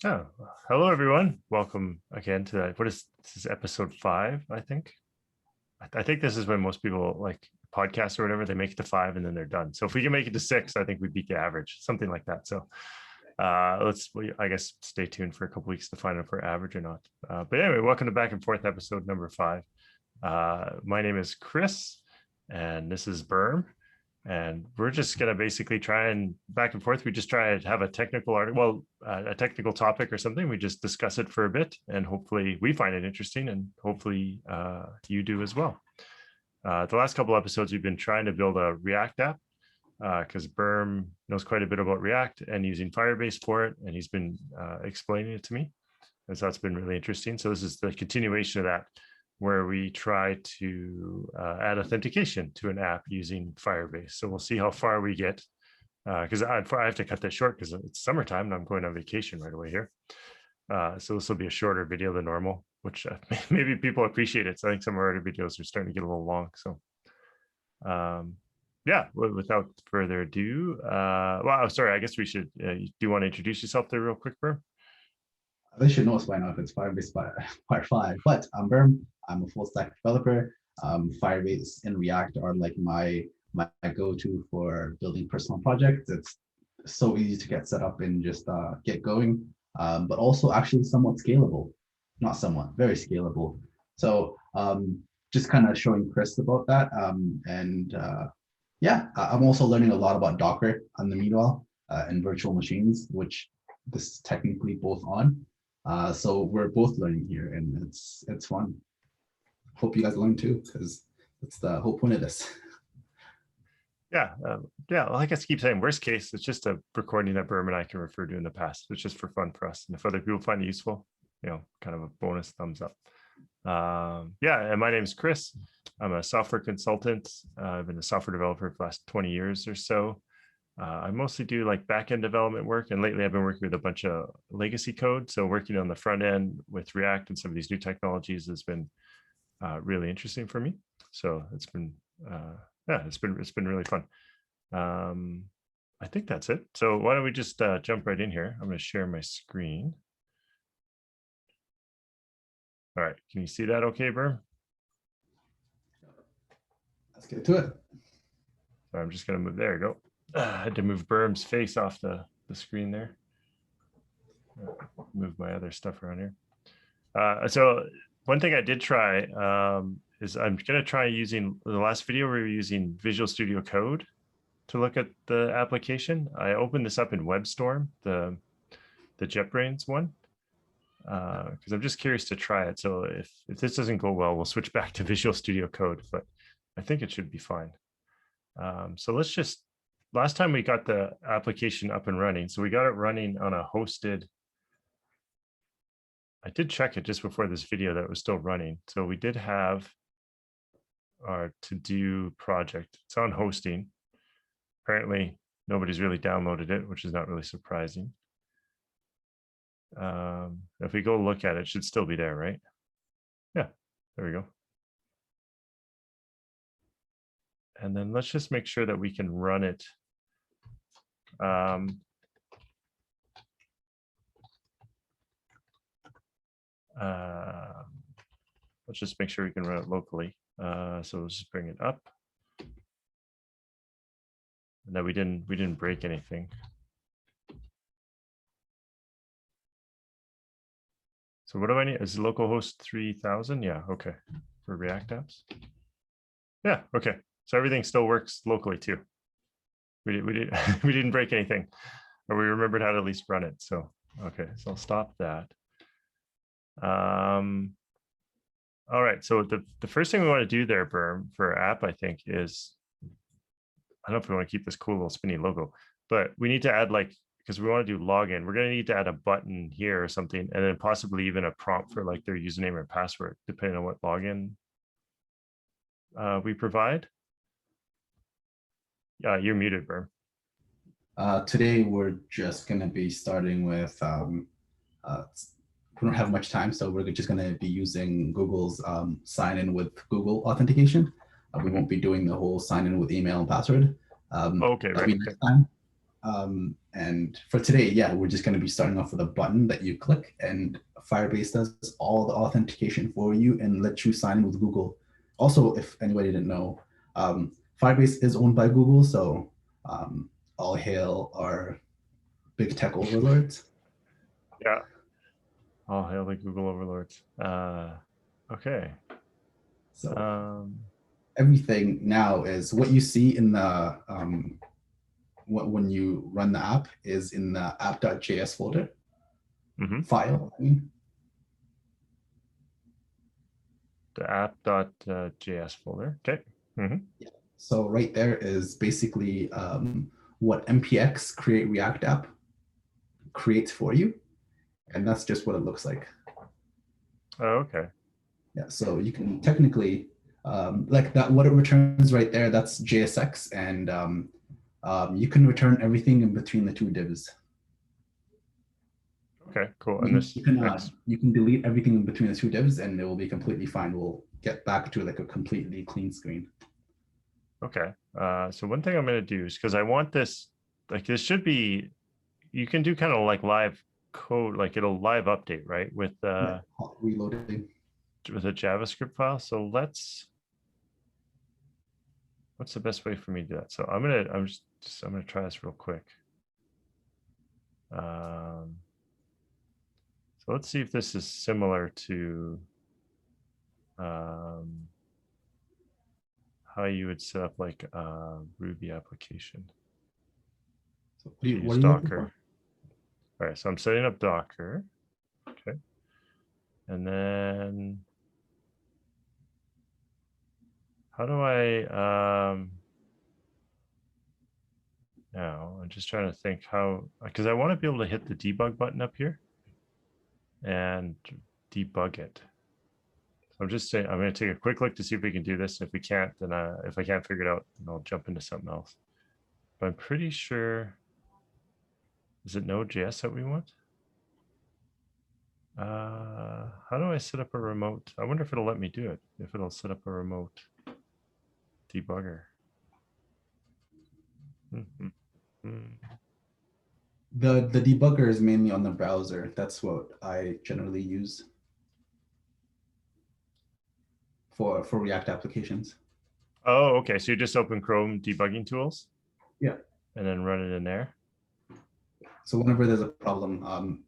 Oh, hello everyone. Welcome again to that. This is episode 5, I think. I think this is when most people like podcasts or whatever, they make it to 5 and then they're done. So if we can make it to 6, I think we beat the average, something like that. So I guess stay tuned for a couple weeks to find out if we're average or not. But anyway, welcome to Back and Forth episode number 5. My name is Chris and this is Birm. And we're just going to basically try and back and forth. We just try to have a technical article, a technical topic or something. We just discuss it for a bit and hopefully we find it interesting and hopefully you do as well. The last couple episodes, we've been trying to build a React app because Birm knows quite a bit about React and using Firebase for it. And he's been explaining it to me. And so that's been really interesting. So this is the continuation of that, where we try to add authentication to an app using Firebase. So we'll see how far we get, because I have to cut this short because it's summertime and I'm going on vacation right away here. So this will be a shorter video than normal, which maybe people appreciate it. So I think some of our other videos are starting to get a little long. So yeah, without further ado, well, sorry, I guess we should, do you want to introduce yourself there real quick, Bro? They should know us by now if it's Firebase part 5, but I'm Birm. I'm a full stack developer. Firebase and React are like my go-to for building personal projects. It's so easy to get set up and just get going, but also actually somewhat scalable. Not somewhat, very scalable. So just kind of showing Chris about that. Yeah, I'm also learning a lot about Docker on the meanwhile and virtual machines, which this is technically both on. So we're both learning here and it's fun. Hope you guys learn too, because it's the whole point of this. Yeah, well, I guess I keep saying worst case, it's just a recording that Birm and I can refer to in the past. It's just for fun for us. And if other people find it useful, kind of a bonus thumbs up. Yeah, and my name is Chris. I'm a software consultant. I've been a software developer for the last 20 years or so. I mostly do like back-end development work, and lately I've been working with a bunch of legacy code. So working on the front end with React and some of these new technologies has been really interesting for me. So it's been yeah, it's been really fun. I think that's it. So why don't we just jump right in here? I'm going to share my screen. All right, can you see that okay, Birm? Let's get to it. So I'm just going to move, there you go. I had to move Birm's face off the screen there. Move my other stuff around here. So one thing I did try is I'm going to try using the last video we were using Visual Studio Code to look at the application. I opened this up in WebStorm, the JetBrains one, because I'm just curious to try it. So if this doesn't go well, we'll switch back to Visual Studio Code, but I think it should be fine. So let's just, last time we got the application up and running, so we got it running on a hosted, I did check it just before this video that it was still running. So we did have our to-do project. It's on hosting. Apparently, nobody's really downloaded it, which is not really surprising. If we go look at it, it should still be there, right? Yeah, there we go. And then let's just make sure that we can run it. Let's just make sure we can run it locally. So let's just bring it up. And that we didn't break anything. So what do I need? Is localhost 3000? Yeah, okay. For React apps. Yeah, okay. So everything still works locally too. We didn't break anything, or we remembered how to at least run it. So okay, so I'll stop that. All right, so the first thing we want to do there, Birm, for our app, I think, is, I don't know if we want to keep this cool little spinny logo, but we need to add, like, because we want to do login, we're going to need to add a button here or something, and then possibly even a prompt for like their username or password, depending on what login we provide. Yeah, you're muted, Birm. Today we're just going to be starting with, we don't have much time, so we're just going to be using Google's sign in with Google authentication. We won't be doing the whole sign in with email and password. Okay, right. Next time. And for today, yeah, we're just going to be starting off with a button that you click, and Firebase does all the authentication for you and lets you sign in with Google. Also, if anybody didn't know, Firebase is owned by Google, so all hail our big tech overlords. Yeah. All hail the Google overlords. Okay. So everything now is what you see in the when you run the app is in the app.js folder file. I mean. The app.js folder. Okay. Yeah. So right there is basically what MPX Create React App creates for you. And that's just what it looks like. Oh, okay. Yeah, so you can technically, like that, what it returns right there, that's JSX. And you can return everything in between the two divs. Okay, cool. And this you can delete everything in between the two divs and it will be completely fine. We'll get back to like a completely clean screen. Okay. So one thing I'm going to do is, because I want this, like this should be, you can do kind of like live code, like it'll live update, right? With reloading with a JavaScript file. So what's the best way for me to do that? So I'm gonna try this real quick. So let's see if this is similar to how you would set up like a Ruby application. So what use Docker. All right, so I'm setting up Docker. Okay. And then how do I now I'm just trying to think how, because I want to be able to hit the debug button up here and debug it. So I'm just saying, I'm going to take a quick look to see if we can do this. If we can't, then if I can't figure it out, then I'll jump into something else. But I'm pretty sure, is it Node.js that we want? How do I set up a remote? I wonder if it'll let me do it, if it'll set up a remote debugger. The debugger is mainly on the browser. That's what I generally use for React applications. Oh, okay. So you just open Chrome debugging tools? Yeah. And then run it in there? So whenever there's a problem,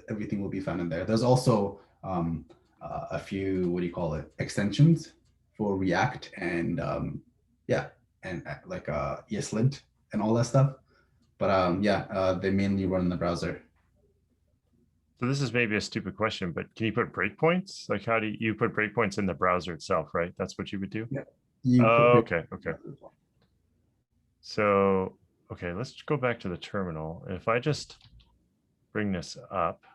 everything will be found in there. There's also a few, what do you call it, extensions for React and and like ESLint and all that stuff. But they mainly run in the browser. So this is maybe a stupid question, but can you put breakpoints? Like how do you put breakpoints in the browser itself, right? That's what you would do? Yeah. Okay. So, okay, let's go back to the terminal. If I just bring this up,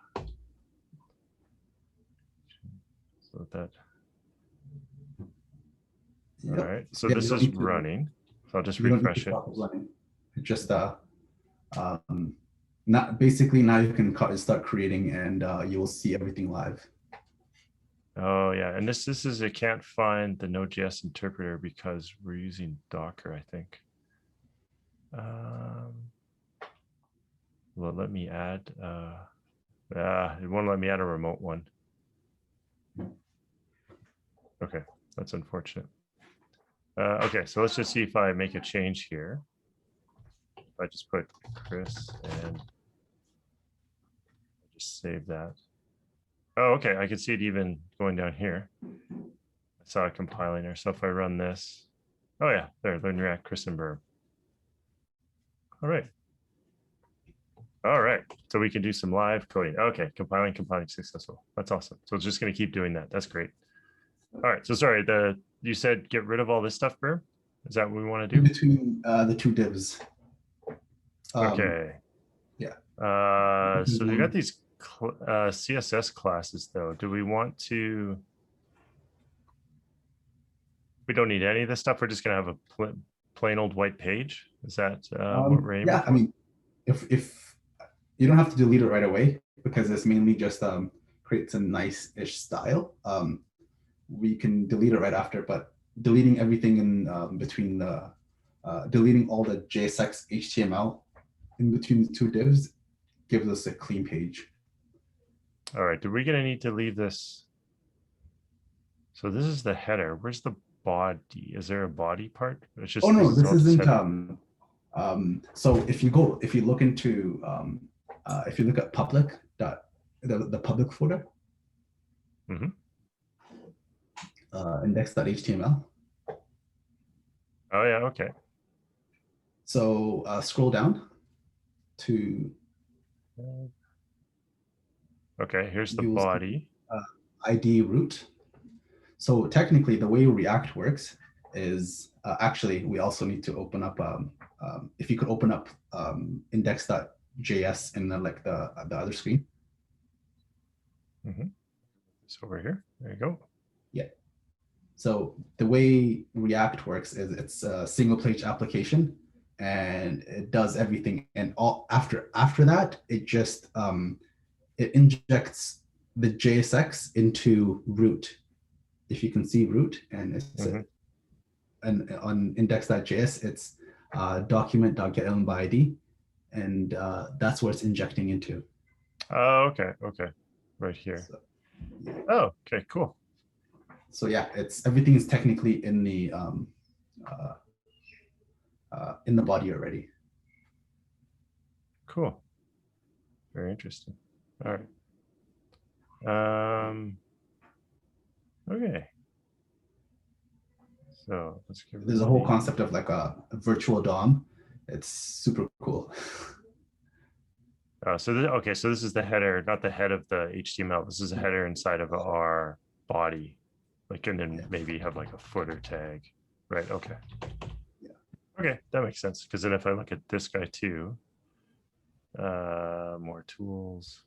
so that, all right, so this is running. So I'll just refresh it. Just not basically now you can start creating and you will see everything live. Oh yeah, and this is, it can't find the Node.js interpreter because we're using Docker, I think. Well, let me add, it won't let me add a remote one. Okay, that's unfortunate. Okay, so let's just see if I make a change here. If I just put Chris and just save that. Oh, okay, I can see it even going down here. I saw it compiling there. So if I run this, oh yeah, there, learn React, Chris and Birm. All right. All right, so we can do some live coding. Okay, compiling successful. That's awesome. So it's just going to keep doing that. That's great. All right, so sorry, you said get rid of all this stuff, Birm? Is that what we want to do? In between the two divs. Okay. Yeah. So we got these CSS classes though. Do we want to? We don't need any of this stuff. We're just gonna have a plain old white page. Is that what we're aiming for? I mean, if you don't have to delete it right away because it's mainly just creates a nice-ish style. We can delete it right after, but deleting everything in between the deleting all the JSX HTML in between the two divs gives us a clean page. All right, are we gonna need to leave this? So this is the header. Where's the body? Is there a body part? It's just Oh no, is this all just isn't. header? So if you look into if you look at public dot the public folder, Mhm. index.html. Oh yeah, okay. So scroll down to Okay, here's the you'll see body. ID root. So technically, the way React works is actually we also need to open up. If you could open up index.js in like the other screen. It's over here. There you go. Yeah. So the way React works is it's a single page application, and it does everything. And all after that, it just it injects the JSX into root. If you can see root, and it's and on index.js, it's document.getElementById, and that's what it's injecting into. Oh, okay, okay, right here. So, yeah. Oh, okay, cool. So yeah, it's everything is technically in the body already. Cool. Very interesting. All right. Okay. So let's give There's a whole concept of like a virtual DOM. It's super cool. So okay, so this is the header, not the head of the HTML. This is a header inside of our body, like, and then maybe have like a footer tag, right? Okay. Yeah. Okay, that makes sense. Because then if I look at this guy too, more tools,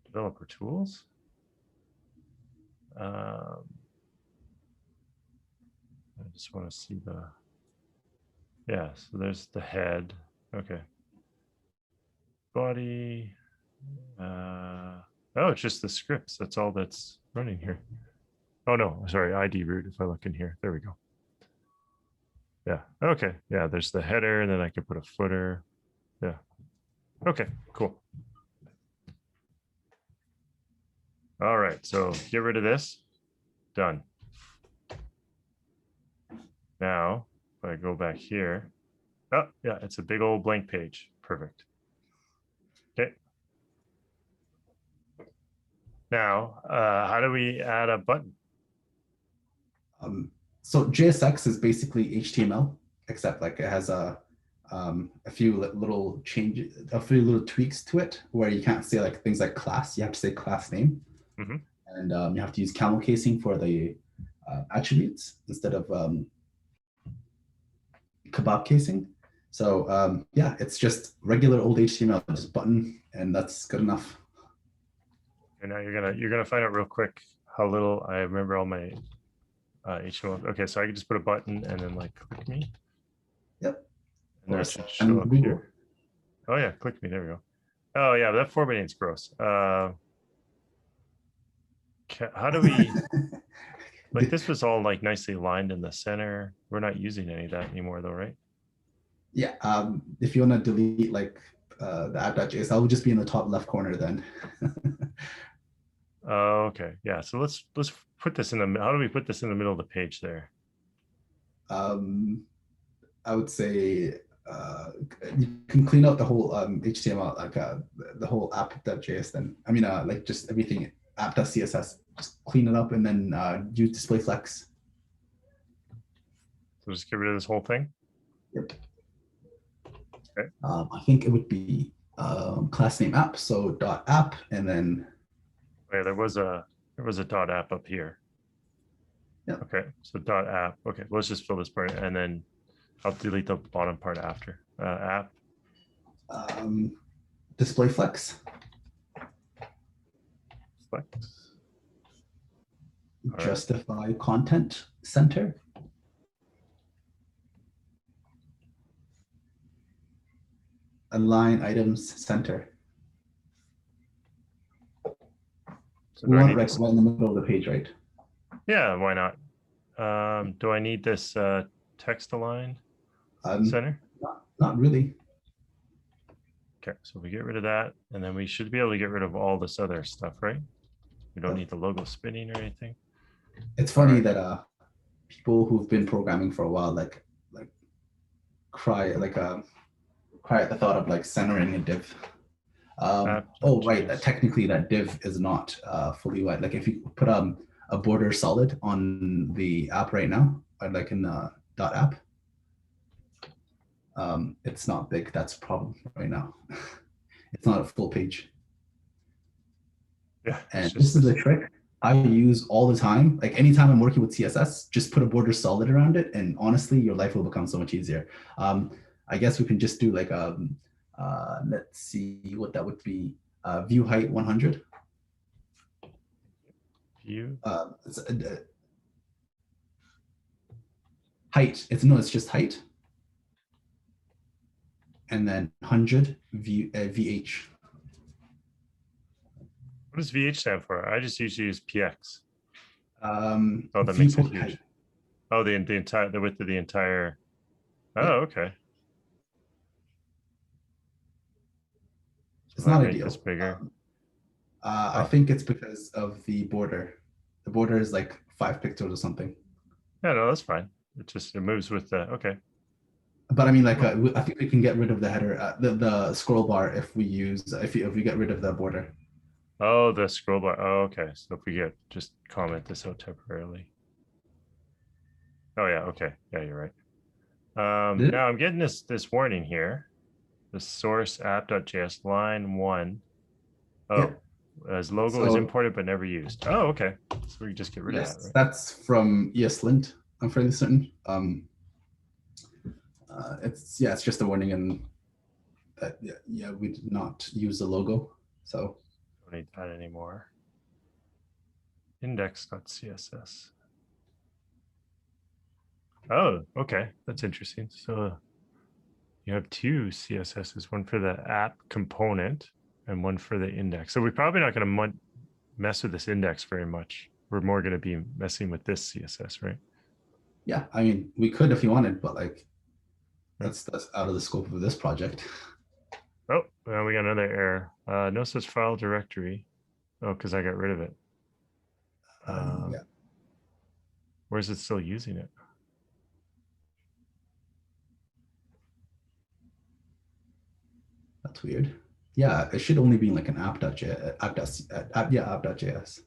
developer tools. I just want to see the, yeah, so there's the head. Okay. Body. Oh, it's just the scripts. That's all that's running here. Oh no, sorry, ID root. If I look in here, there we go. Yeah, okay. Yeah, there's the header, and then I could put a footer. Yeah. Okay, cool. All right, so get rid of this. Done. Now, if I go back here, oh yeah, it's a big old blank page. Perfect. Okay. Now, how do we add a button? So JSX is basically HTML, except like it has a few little changes, a few little tweaks to it, where you can't say like things like class. You have to say class name, and you have to use camel casing for the attributes instead of kebab casing. So yeah, it's just regular old HTML, just button, and that's good enough. And now you're gonna find out real quick how little I remember all my HTML. Okay, so I can just put a button and then like click me. Yep. And that should show up here. Oh yeah, click me. There we go. Oh yeah, that formatting is gross. How do we? Like this was all like nicely lined in the center. We're not using any of that anymore though, right? Yeah. If you want to delete like the app.js, that will just be in the top left corner then. Oh, okay. Yeah. So let's put this in the. How do we put this in the middle of the page there? I would say you can clean out the whole HTML, like the whole app.js. Then I mean, like just everything app.css. Just clean it up and then use display flex. So just get rid of this whole thing. Yep. Okay. I think it would be class name app. So dot app and then. Yeah, there was a dot app up here. Yeah. Okay. So dot app. Okay. Let's just fill this part and then I'll delete the bottom part after. App. Display flex. Flex. Justify content center. Align items center. So we want it right in the middle of the page, right? Yeah, why not? Do I need this text align center? Not really. Okay, so we get rid of that, and then we should be able to get rid of all this other stuff, right? We don't need the logo spinning or anything. It's funny that people who've been programming for a while like cry cry at the thought of like centering a div. Oh right, technically that div is not fully wide. Like if you put a border solid on the app right now, or like in the dot app, it's not big. That's a problem right now. It's not a full page. Yeah, and this is a trick I use all the time. Like anytime I'm working with CSS, just put a border solid around it, and honestly, your life will become so much easier. I guess we can just do like let's see what that would be. View height 100. View height. It's just height, and then 100 VH. What does VH stand for? I just usually use PX. Oh, that makes it huge. Height. Oh, the width of the entire. Oh, yeah. Okay. It's not ideal. This bigger. I think it's because of the border. The border is like 5 pixels or something. Yeah, no, that's fine. It moves with the okay. But I mean, like, I think we can get rid of the header, the scroll bar if we get rid of the border. Oh, the scroll bar. Oh, okay. So if we just comment this out temporarily. Oh yeah. Okay. Yeah, you're right. Now I'm getting this warning here. The source app.js line 1. Oh, yeah. As logo is imported but never used. Oh, okay. So we can just get rid of that. Right? That's from ESLint. I'm fairly certain. It's just a warning, and that we did not use the logo, so don't need that anymore. Index.css. Oh, okay, that's interesting. So you have two CSSs, one for the app component and one for the index. So we're probably not going to mess with this index very much. We're more going to be messing with this CSS, right? Yeah, I mean, we could if you wanted, but like that's out of the scope of this project. Oh, well, we got another error. No such file directory. Oh, because I got rid of it. Yeah. Where's it still using it? That's weird. Yeah, it should only be like an app.js. App.js.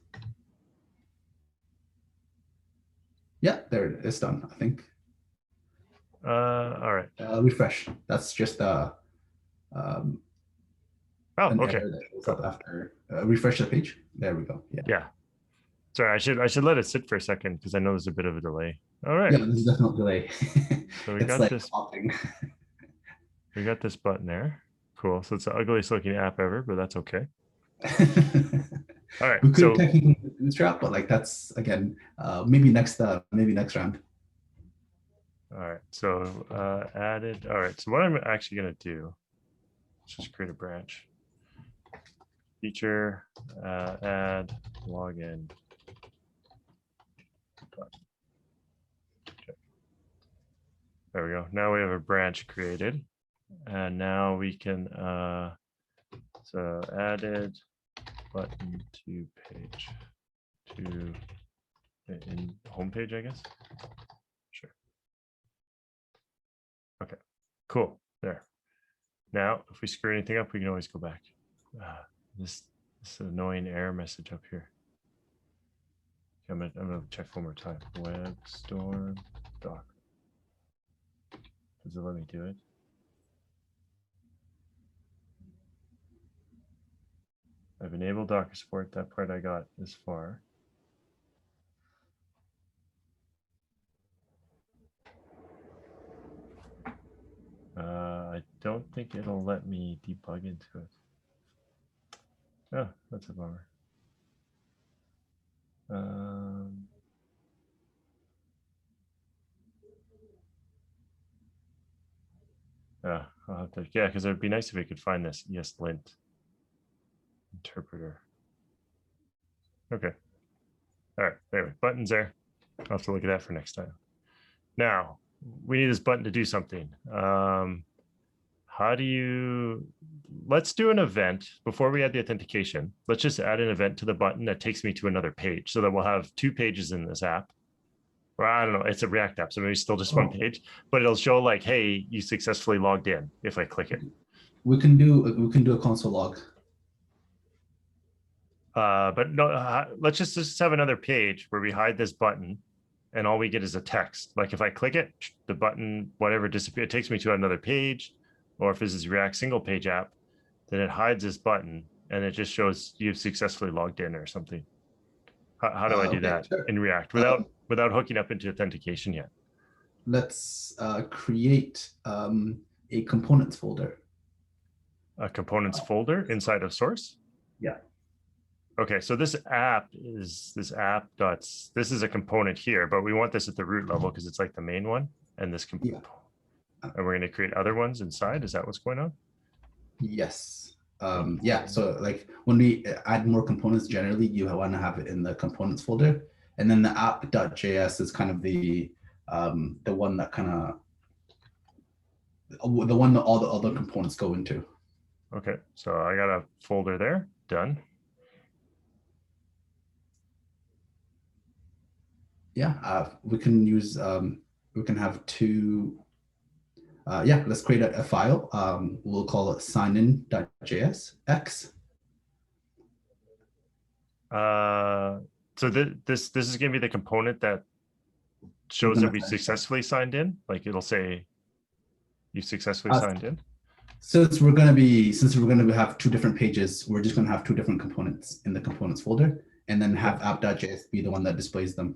Yeah, there it is, done, I think. All right. Refresh. That's just oh, okay. Error that shows up after refresh the page. There we go. Yeah. Yeah. Sorry, I should let it sit for a second because I know there's a bit of a delay. All right. Yeah, there's definitely a delay. So we got like this. We got this button there. Cool. So it's the ugliest looking app ever, but that's okay. All right. We could technically bootstrap, but like that's again maybe next round. All right. So added. All right. So what I'm actually gonna do, let's just create a branch. Feature add login. Okay. There we go. Now we have a branch created, and now we can so added button to page to in homepage, I guess. Sure. Okay, cool. There. Now, if we screw anything up, we can always go back. This annoying error message up here. I'm gonna check one more time. WebStorm doc. Does it let me do it? I've enabled Docker support. That part I got this far. I don't think it'll let me debug into it. Oh, that's a bummer. I'll have to, yeah, because it'd be nice if we could find this ESLint interpreter. Okay. All right, anyway, buttons there. I'll have to look at that for next time. Now, we need this button to do something. how do you, let's do an event before we add the authentication. Let's just add an event to the button that takes me to another page so that we'll have 2 pages in this app. Or I don't know, it's a React app, so maybe still just 1 page, but it'll show like, hey, you successfully logged in if I click it. We can do a console log. But no, let's just have another page where we hide this button and all we get is a text. Like if I click it, the button, whatever disappears, it takes me to another page. Or if this is React single page app, then it hides this button and it just shows you've successfully logged in or something. How do I do that in React without hooking up into authentication yet? Let's create a components folder. A components folder inside of source? Yeah. Okay, so this is a component here, but we want this at the root level because it's like the main one, and this component. And we're going to create other ones inside. Is that what's going on? Yes. Yeah. So like when we add more components, generally you want to have it in the components folder, and then the app.js is kind of the one that the one that all the other components go into. Okay, so I got a folder there. Done. Yeah, we can use we can have 2. Yeah, let's create a file. We'll call it signin.js x. So this is going to be the component that shows that we successfully signed in. Like it'll say you successfully signed in. Since we're going to have 2 different pages, we're just going to have 2 different components in the components folder, and then have app.js be the one that displays them.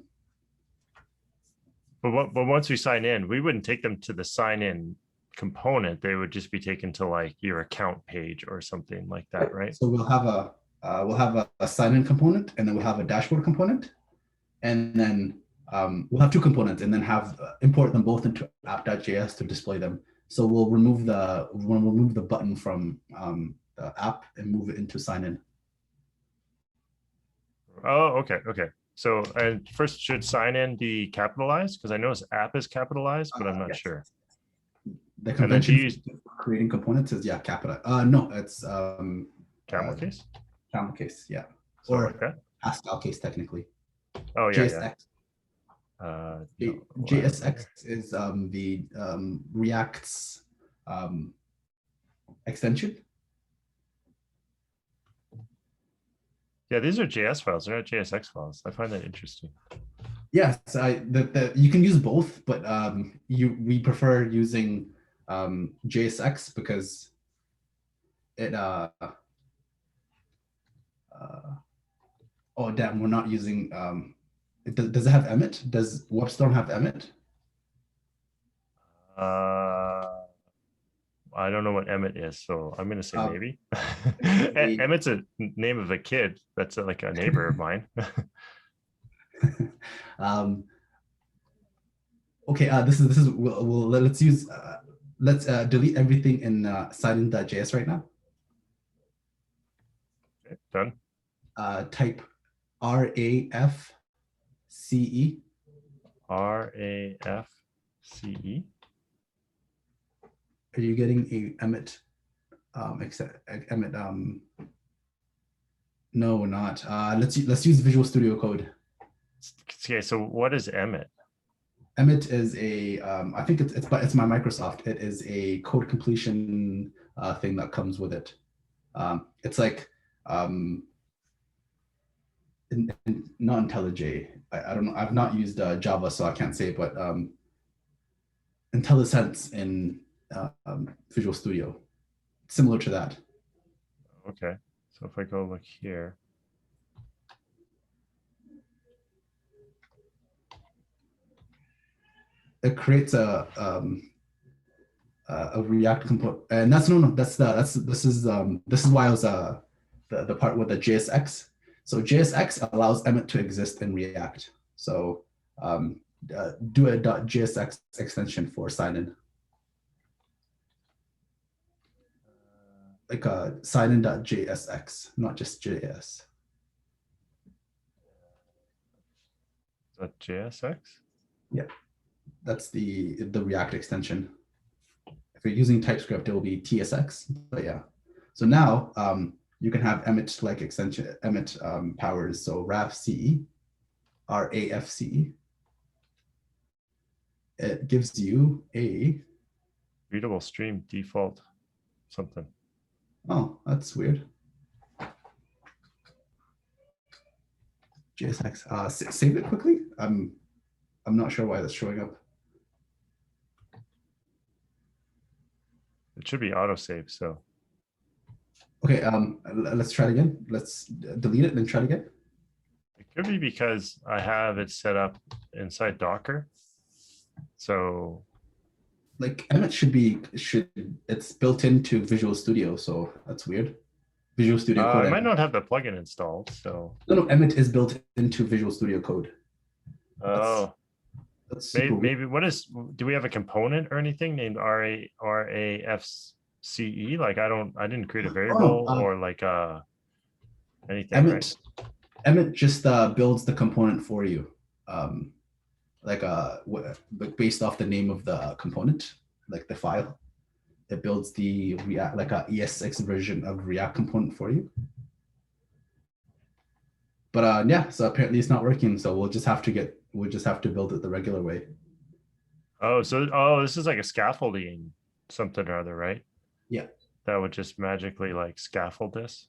But once we sign in, we wouldn't take them to the sign in component. They would just be taken to like your account page or something like that, right? So we'll have a sign in component, and then we'll have a dashboard component, and then we'll have 2 components, and then have import them both into app.js to display them. So we'll remove the button from the app and move it into sign in. Oh, okay. So, and first, should sign in be capitalized? Because I notice app is capitalized, but I'm not sure. The convention for creating components is capital. No, it's camel case. Camel case, yeah, So or like that. Pascal case technically. Oh yeah, JSX. JSX is the React's extension. Yeah, these are JS files. They're not JSX files. I find that interesting. Yes, you can use both, but we prefer using JSX because it oh damn, we're not using does it have Emmet? Does WebStorm have Emmet? I don't know what Emmet is, so I'm going to say maybe. Emmet's a name of a kid. That's like a neighbor of mine. Okay, this is let's use let's delete everything in signin.js right now. Okay, done. Type RAFCE. RAFCE. Are you getting a Emmet? Emmet. No, we're not. Let's use Visual Studio Code. Okay, so what is Emmet? Emmet is a I think it's my Microsoft. It is a code completion thing that comes with it. It's like not IntelliJ. I don't know. I've not used Java, so I can't say, but IntelliSense in Visual Studio, similar to that. Okay, so if I go look here. It creates a React component, and this is why I was the part with the JSX. So JSX allows Emmet to exist in React. So do a .jsx extension for sign-in. Like a sign-in.jsx, not just JS. .jsx? Yeah, that's the React extension. you're using TypeScript, it will be TSX. But yeah. So now you can have Emmet like extension, Emmet powers. So RAFCE, RAFCE. It gives you a readable stream default something. oh, that's weird. JSX. Save it quickly. I'm not sure why that's showing up. It should be autosave. So okay, let's try it again. Let's delete it and then try it again. it could be because I have it set up inside Docker. So like Emmet it's built into Visual Studio, so that's weird. Visual Studio Code. I might not have the plugin installed. So no, Emmet is built into Visual Studio Code. Oh, that's maybe what is, do we have a component or anything named RAFCE? Like I didn't create a variable or like anything. Emmet, right? Emmet just builds the component for you. Based off the name of the component, like the file. It builds the React, like a ES6 version of React component for you. But yeah, so apparently it's not working. So we'll just have to build it the regular way. Oh, so this is like a scaffolding something or other, right? Yeah. That would just magically like scaffold this.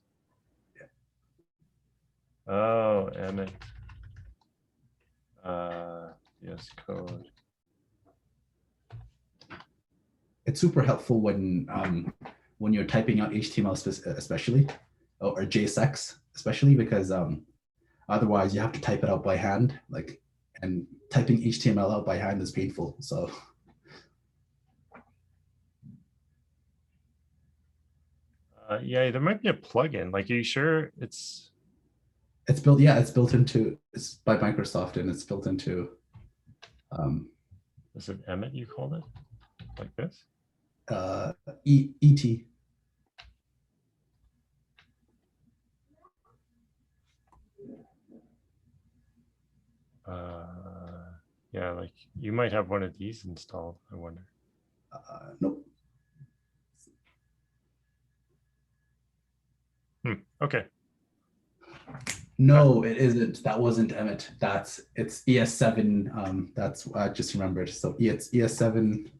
Yeah. Oh, Emmet. Yes, code. It's super helpful when you're typing out HTML especially, or JSX especially, because otherwise you have to type it out by hand, and typing HTML out by hand is painful. So yeah, there might be a plugin. Like, are you sure it's built? Yeah, it's built into, it's by Microsoft, and it's built into is it Emmet you called it? Like this? ET. Yeah, like you might have one of these installed, I wonder. Nope. Okay. No, it isn't. That wasn't Emmet. It's ES7. That's I just remembered. So it's ES7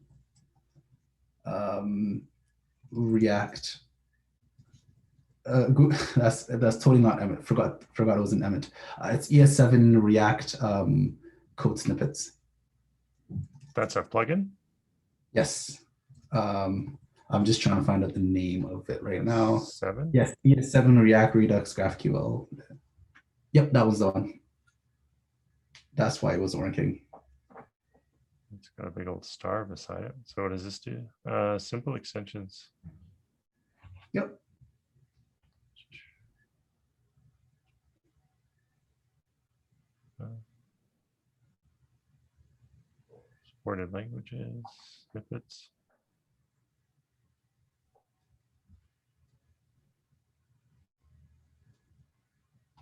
React. That's totally not Emmet. Forgot it wasn't Emmet. It's ES7 React code snippets. That's a plugin? Yes. I'm just trying to find out the name of it right now. 7? Yes, ES7 React Redux GraphQL. Yep, that was the one. That's why it wasn't working. It's got a big old star beside it. So what does this do? Simple extensions. Yep. Supported languages, snippets.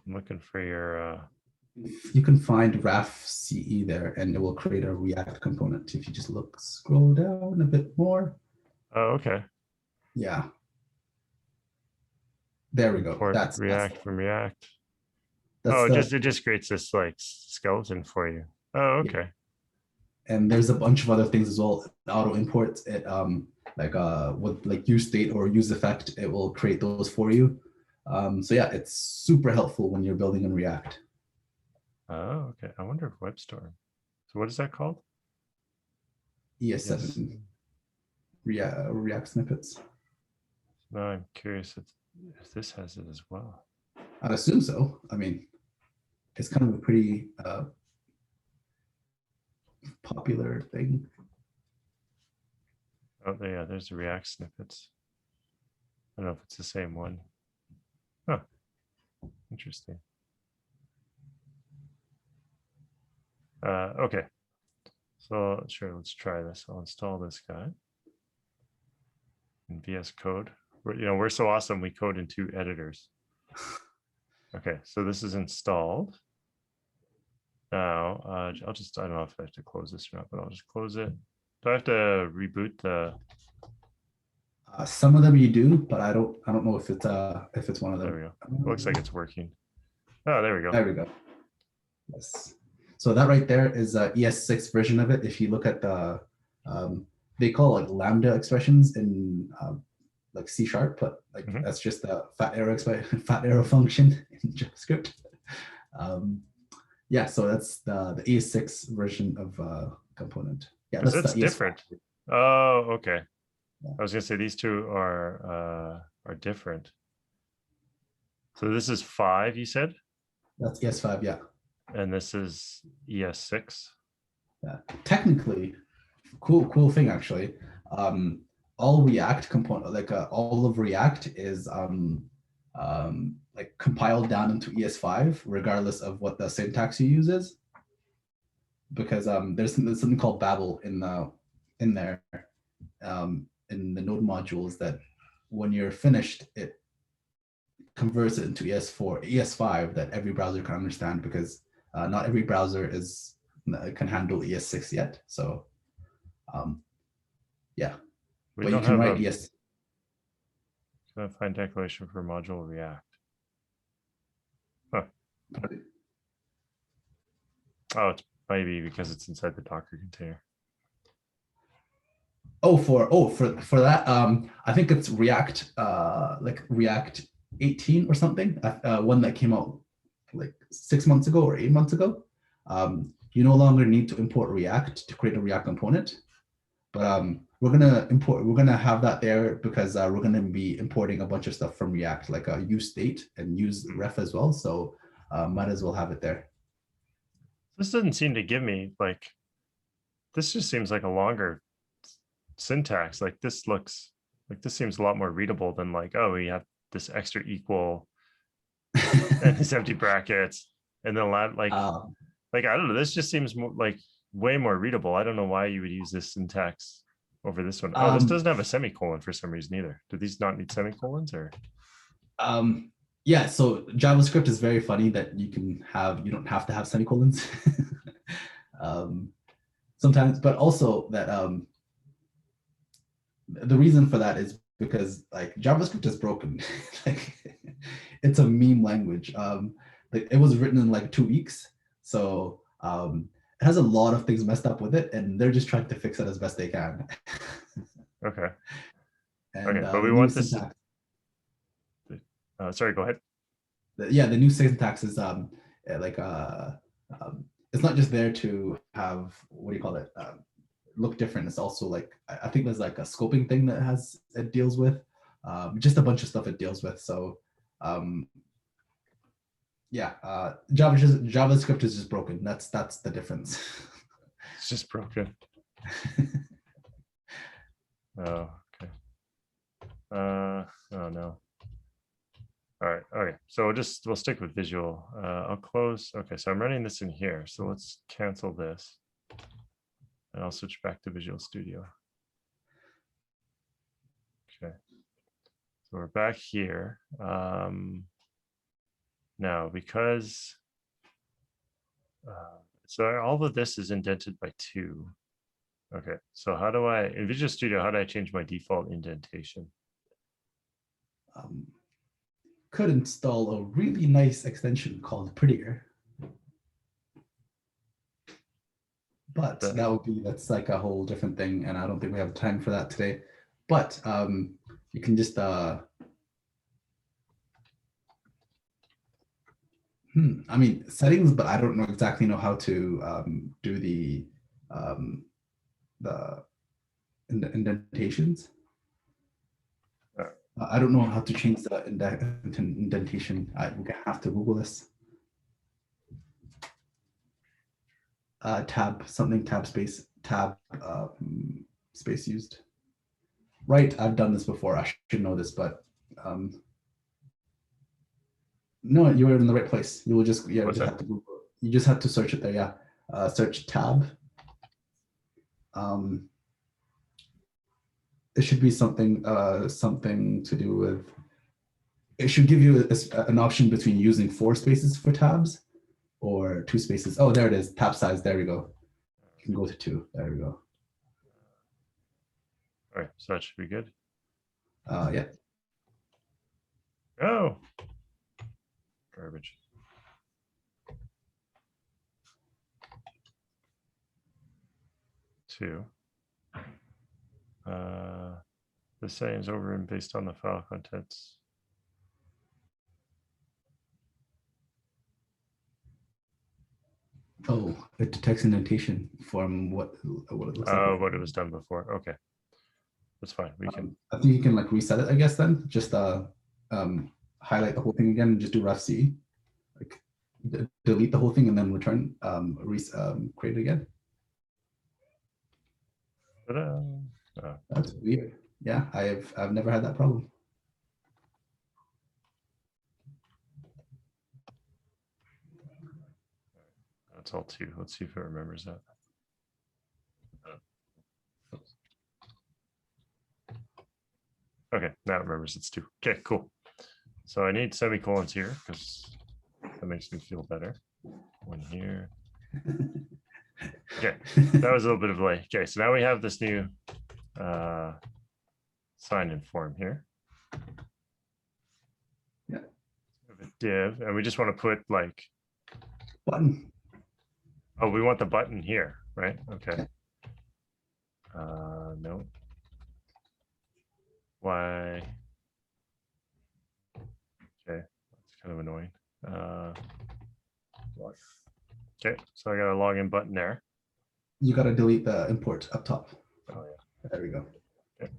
I'm looking for your you can find RAFCE there, and it will create a React component. If you just scroll down a bit more. Oh, okay. Yeah. There we go. Import That's React from React. Oh, it just creates this like skeleton for you. Oh, okay. Yeah. And there's a bunch of other things as well. Auto imports it, with like use state or use effect, it will create those for you. So yeah, it's super helpful when you're building in React. Oh, okay. I wonder if WebStorm. So what is that called? ES7 yes. React snippets. Now I'm curious if this has it as well. I'd assume so. I mean, it's kind of a pretty popular thing. Oh, yeah, there's the React snippets. I don't know if it's the same one. Huh. Interesting. Okay. So sure, let's try this. I'll install this guy in VS Code. We're so awesome. We code in 2 editors. Okay, so this is installed. Now, I don't know if I have to close this or not, but I'll just close it. Do I have to reboot the Some of them you do, but I don't know if it's one of There them. we go. Looks like it's working. Oh, there we go. There we go. Yes. So that right there is a ES6 version of it. If you look at the, they call it lambda expressions in like C#, but like that's just a fat arrow function in JavaScript. Yeah, so that's the ES6 version of component. Yeah, that's it's the different. ES5. Oh, okay. Yeah. I was gonna say these two are different. So this is 5, you said? That's ES5, yeah. And this is ES6. Yeah. Technically, cool thing actually. All React component, like all of React is like compiled down into ES5, regardless of what the syntax you use is. Because there's something called Babel in there in the node modules that when you're finished, it converts it into ES5 that every browser can understand, because not every browser can handle ES6 yet. So yeah, We but don't you can have write a ES. find declaration for module React. Huh. Oh, it's maybe because it's inside the Docker container. For that, I think it's React, like React 18 or something, one that came out like 6 months ago or 8 months ago. You no longer need to import React to create a React component, but we're gonna have that there because we're gonna be importing a bunch of stuff from React, like use state and use ref as well. So might as well have it there. This doesn't seem to give me like, this just seems like a longer syntax. Like this looks like this seems a lot more readable than like, oh, we have this extra equal and these empty brackets and then like I don't know, this just seems more like way more readable. I don't know why you would use this syntax over this one. Oh, this doesn't have a semicolon for some reason either. Do these not need semicolons or? Yeah, so JavaScript is very funny that you don't have to have semicolons sometimes, but also that the reason for that is because like JavaScript is broken. Like it's a meme language. Like it was written in like 2 weeks, so it has a lot of things messed up with it, and they're just trying to fix it as best they can. Okay. And, okay, but we want this. Syntax, sorry, go ahead. The new syntax is like it's not just there to have, what do you call it, look different. It's also like, I think there's like a scoping thing that it deals with, just a bunch of stuff it deals with. So yeah, JavaScript is just broken. That's the difference. It's just broken. Oh, okay. Oh no. All right. Okay. So we'll stick with visual. I'll close. Okay. So I'm running this in here. So let's cancel this. And I'll switch back to Visual Studio. Okay. So we're back here. Now, because so all of this is indented by 2. Okay. So how do I, in Visual Studio, how do I change my default indentation? Could install a really nice extension called Prettier. But that's like a whole different thing, and I don't think we have time for that today. But you can just I mean settings, but I don't exactly know how to do the indentations. I don't know how to change the indentation. We have to Google this. Tab space used. Right, I've done this before. I should know this, but no, you were in the right place. You will just have to Google. You just have to search it there. Yeah, search tab. It should be something to do with. It should give you an option between using 4 spaces for tabs or 2 spaces. Oh, there it is. Tab size. There we go. You can go to 2. There we go. All right, so that should be good. Yeah. Oh, garbage. Two. The setting is over and based on the file contents. Oh, it detects indentation from what it looks like. Oh, what it was done before. Okay, that's fine. We can. I think you can like reset it, I guess. Then just highlight the whole thing again and just do ref C, like delete the whole thing and then return create it again. Oh. That's weird. Yeah, I've never had that problem. That's all two. Let's see if it remembers that. Okay, now it remembers it's two. Okay, cool. So I need semicolons here because that makes me feel better. One here. Okay, that was a little bit of a delay. Okay, so now we have this new sign-in form here. Yeah. A div, and we just want to put like Button. Oh, we want the button here, right? Okay. No. Why? Okay, that's kind of annoying. Okay, so I got a login button there. You got to delete the import up top. Oh yeah. There we go. Okay.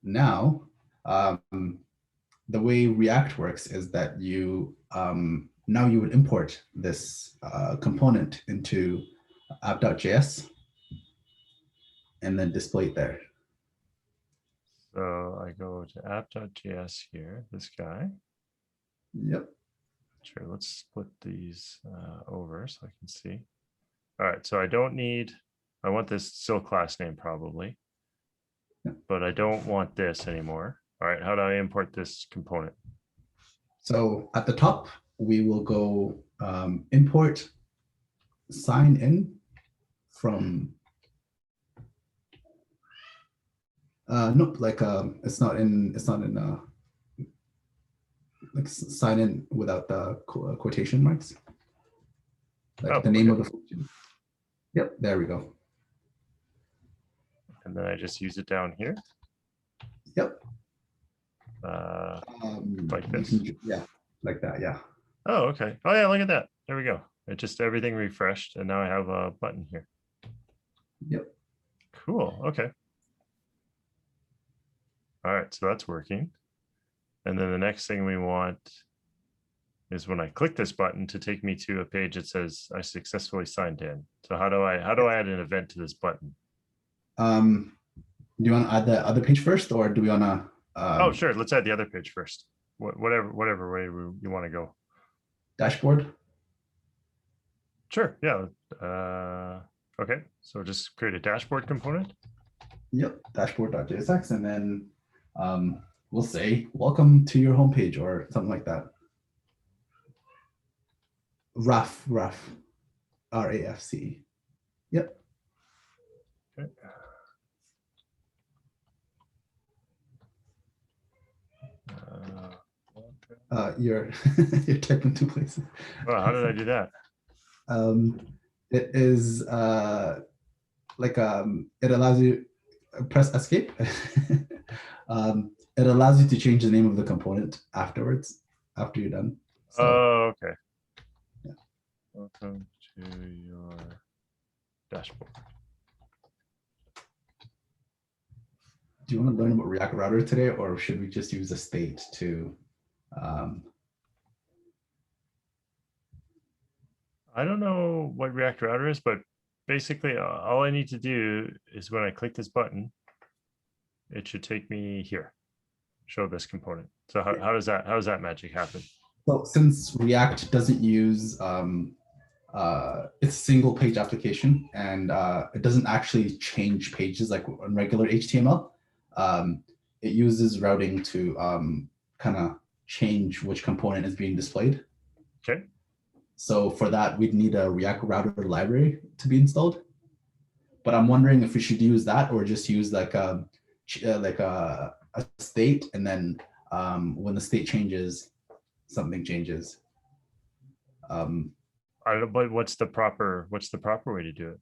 Now, the way React works is that you now you would import this component into app.js and then display it there. So I go to app.js here, this guy. Yep. Sure, let's split these over so I can see. All right, so I don't need, I want this still class name probably, but I don't want this anymore. All right, how do I import this component? So at the top, we will go import sign in from, nope, like it's not in like sign in without the quotation marks, like the name of the function. Yep, there we go. And then I just use it down here. Yep. Like this. Yeah, like that, yeah. Oh, okay. Oh yeah, look at that. There we go. It just everything refreshed and now I have a button here. Yep. Cool. Okay. All right, so that's working. And then the next thing we want is when I click this button to take me to a page that says I successfully signed in. So how do I add an event to this button? Do you want to add the other page first, or do we want to? Oh, sure. Let's add the other page first. Whatever way you want to go. Dashboard. Sure. Yeah. Okay. So just create a dashboard component. Yep. Dashboard.jsx, and then we'll say welcome to your homepage or something like that. RAF. RAFC. Yep. Okay. You're typing two places. Well, how did I do that? It is like it allows you press escape. It allows you to change the name of the component afterwards, after you're done. So, oh, okay. Yeah. Welcome to your dashboard. Do you want to learn about React Router today, or should we just use a state to? I don't know what React Router is, but basically all I need to do is when I click this button, it should take me here, show this component. So how does that magic happen? Well, since React doesn't use it's a single page application, and it doesn't actually change pages like on regular HTML. It uses routing to kind of change which component is being displayed. Okay. So for that, we'd need a React Router library to be installed. But I'm wondering if we should use that or just use like a a state, and then when the state changes, something changes. I don't know, but what's the proper way to do it?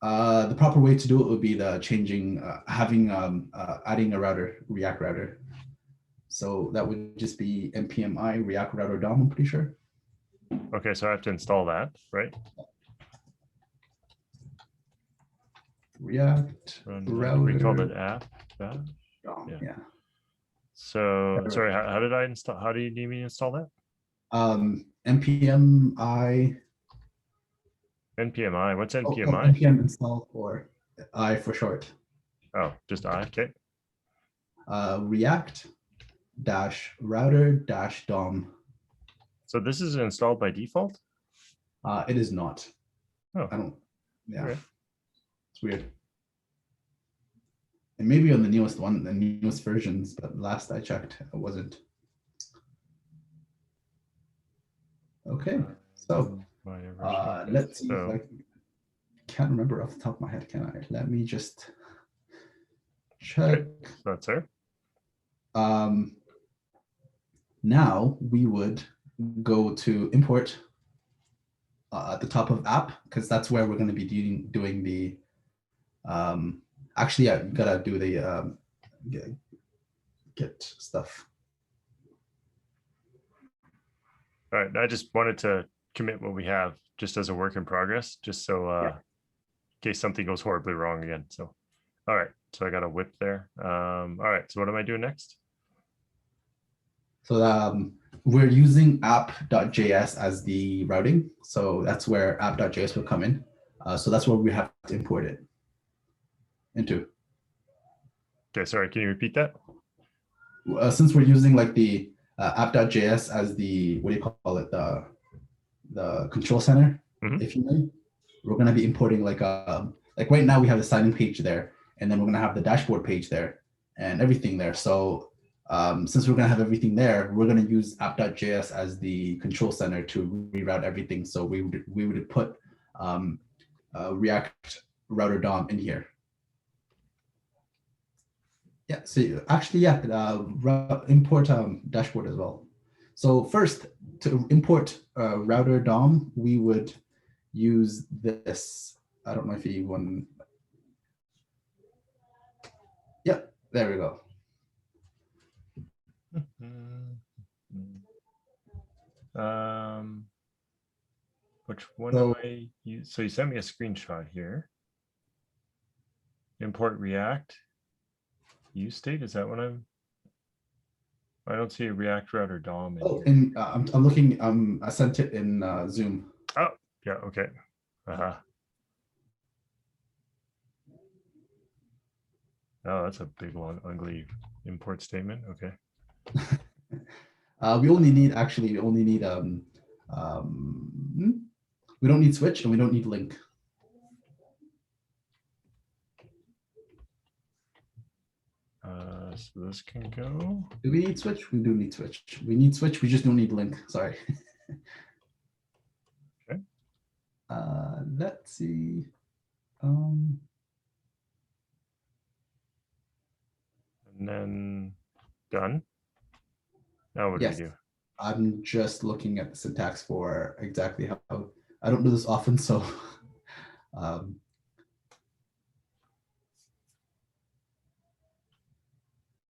The proper way to do it would be the changing, adding a router, React router. So that would just be npmi React router DOM, I'm pretty sure. Okay, so I have to install that, right? React router. We called it app. DOM, Yeah. yeah. So sorry, how did I install? How do you need me to install that? npmi. npmi. What's Oh, npmi? npm install, or I for short. Oh, just I. Okay. React dash router dash DOM. So this is installed by default? It is not. Oh, I don't. Yeah, okay. It's weird. And maybe on the newest one, the newest versions, but last I checked, it wasn't. Okay, so let's see if I can't remember off the top of my head. Can I? Let me just check. Okay, so that's it. Now we would go to import at the top of app, because that's where we're going to be doing the actually, yeah, you gotta do the get stuff. All right, I just wanted to commit what we have just as a work in progress, just so in case something goes horribly wrong again. So all right, so I got a whip there. All right, so what am I doing next? So we're using app.js as the routing. So that's where app.js will come in. So that's where we have to import it into. Okay, sorry, can you repeat that? Since we're using like the app.js as the, what do you call it, the control center, if you may, we're going to be importing like right now we have the sign-in page there, and then we're going to have the dashboard page there and everything there. So since we're going to have everything there, we're going to use app.js as the control center to reroute everything. So we would put React router DOM in here. Yeah, so actually, yeah, import dashboard as well. So first, to import router DOM, we would use this. I don't know if you want. Yep, there we go. Which one do I use? So you sent me a screenshot here. Import React use state. Is that what I don't see a React router DOM in here. And I'm looking. I sent it in Zoom. Oh, yeah. Okay. Oh, that's a big, long, ugly import statement. Okay. We only need we don't need switch and we don't need link. So this can go. Do we need switch? We do need switch. We need switch. We just don't need link. Sorry. Okay. Let's see. And then done. Now what do we do? I'm just looking at the syntax for exactly how. I don't do this often, so.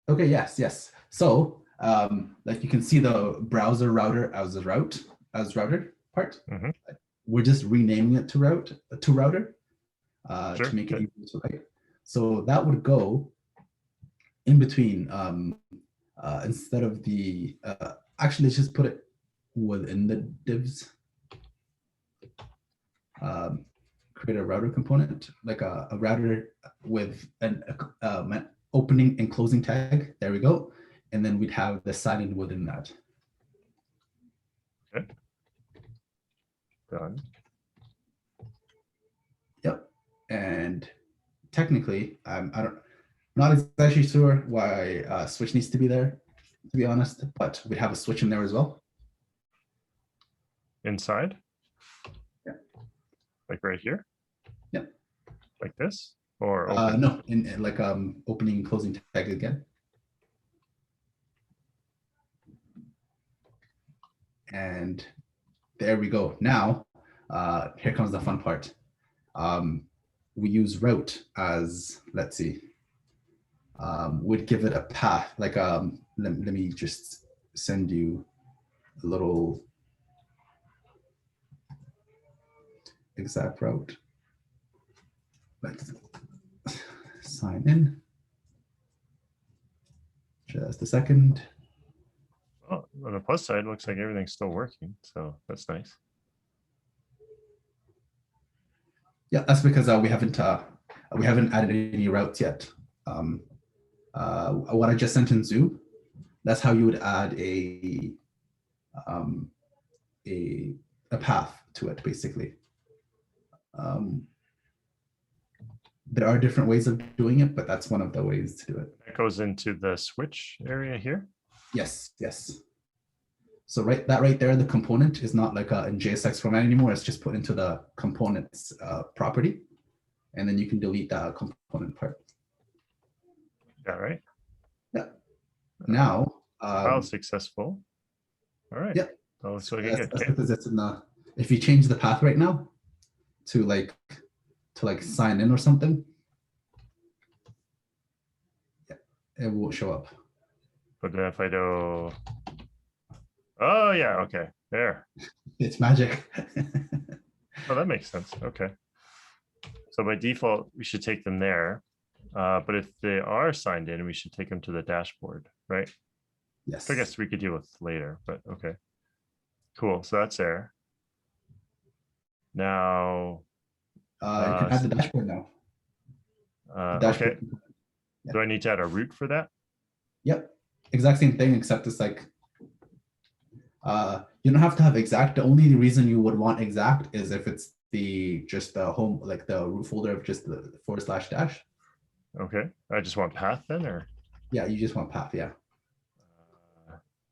Okay, yes. So like you can see the browser router as router part. We're just renaming it to router to make it easier to write. So that would go in between instead of the actually let's just put it within the divs. Create a router component, like a router with an opening and closing tag. There we go. And then we'd have the sign-in within that. Okay. Done. Yep. And technically, not exactly sure why switch needs to be there, to be honest, but we have a switch in there as well. Inside? Yeah. Like right here? Yep. Like this? Or no, in like opening and closing tag again. And there we go. Now, here comes the fun part. We use route as, let's see, would give it a path. Like, let me just send you a little exact route. Let's sign in. Just a second. Oh, on the plus side, it looks like everything's still working. So that's nice. Yeah, that's because we haven't added any routes yet. What I just sent in Zoom, that's how you would add a path to it, basically. There are different ways of doing it, but that's one of the ways to do it. That goes into the switch area here. Yes, yes. So right there, the component is not like in JSX format anymore. It's just put into the components property, and then you can delete that component part. Yeah, right. Yeah. Now, file successful. All right. Yeah. That looks like that's good. because it's in the. If you change the path right now to like sign in or something, yeah, it won't show up. But then if I do, oh yeah, okay, there. It's magic. Oh, that makes sense. Okay. So by default, we should take them there. But if they are signed in, we should take them to the dashboard, right? Yes. I guess we could deal with later, but okay. Cool. So that's there. Now, you can add the dashboard now. Dashboard. Okay. Yeah. Do I need to add a route for that? Yep. Exact same thing, except it's like you don't have to have exact. The only reason you would want exact is if it's just the home, like the root folder of just the /dash. Okay. I just want path then, or? Yeah, you just want path. Yeah.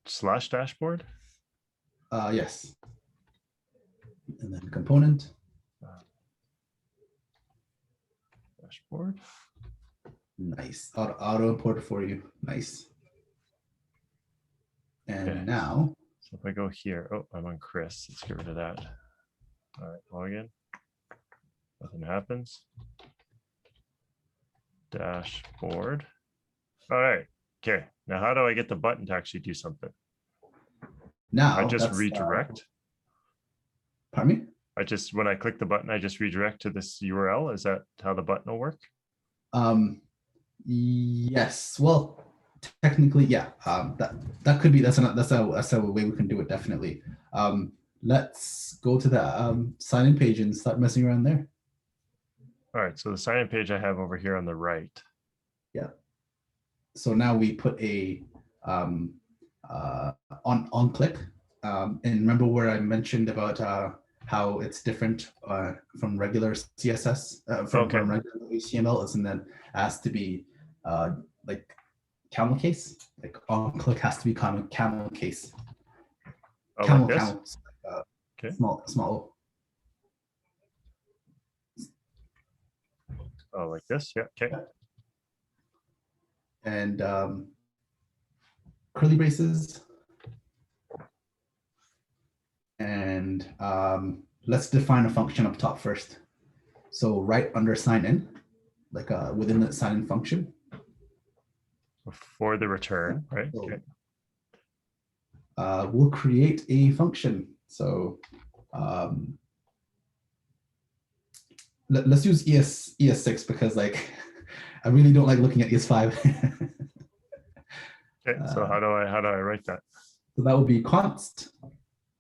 / dashboard. Yes. And then component. Dashboard. Nice. Auto import for you. Nice. And okay. Now. So if I go here, oh, I'm on Chris. Let's get rid of that. All right, log in. Nothing happens. Dashboard. All right. Okay. Now, how do I get the button to actually do something? Now I just redirect. Pardon me? When I click the button, I just redirect to this URL. Is that how the button will work? Yes. Well, technically, yeah. That could be. That's a way we can do it. Definitely. Let's go to the sign-in page and start messing around there. All right. So the sign-in page I have over here on the right. Yeah. So now we put a on click, and remember where I mentioned about how it's different from regular CSS from regular HTML, and then has to be like camel case. Like on click has to be camel case. Oh, camel like camel. Okay. Small. Oh, like this. Yeah. Okay. And curly braces. And let's define a function up top first. So right under sign in, like within the sign in function. For the return, right? So, okay. We'll create a function. So let's use ES6 because like I really don't like looking at ES5. Okay, so how do I write that? So that would be const,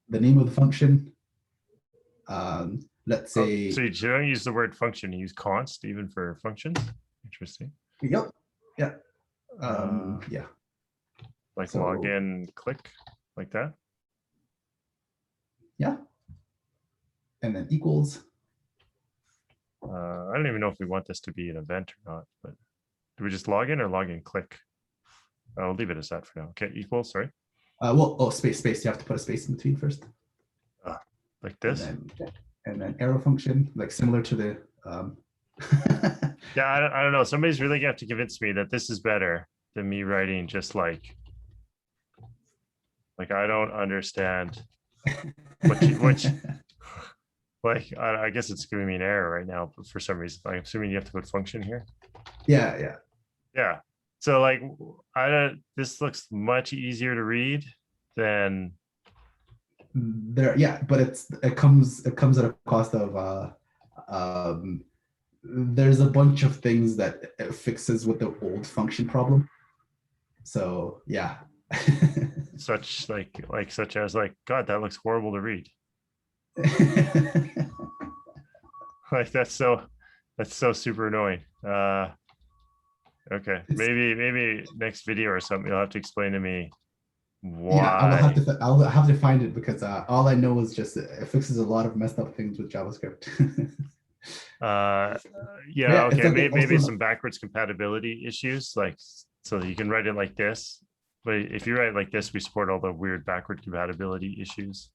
the name of the function. Let's say. So you don't use the word function, you use const even for functions. Interesting. Yep. Yeah. Yeah. Like so, login, click, like that. Yeah. And then equals. I don't even know if we want this to be an event or not, but do we just log in or log in click? I'll leave it as that for now. Okay, equals, sorry. Space. You have to put a space in between first. Like this? And then arrow function, like similar to the... Yeah, I don't know. Somebody's really going to have to convince me that this is better than me writing just like I don't understand which like I guess it's giving me an error right now, but for some reason, I'm assuming you have to put function here. Yeah, yeah. Yeah. So like I don't, this looks much easier to read than There, yeah, but it comes at a cost of there's a bunch of things that it fixes with the old function problem. So yeah. such as like, God, that looks horrible to read. Like that's so super annoying. Okay. Maybe next video or something you'll have to explain to me Yeah, I will have why. to. I'll have to find it because all I know is just it fixes a lot of messed up things with JavaScript. Uh But yeah, yeah, it's okay. like Maybe also some backwards compatibility issues, like so that you can write it like this. But if you write it like this, we support all the weird backward compatibility issues.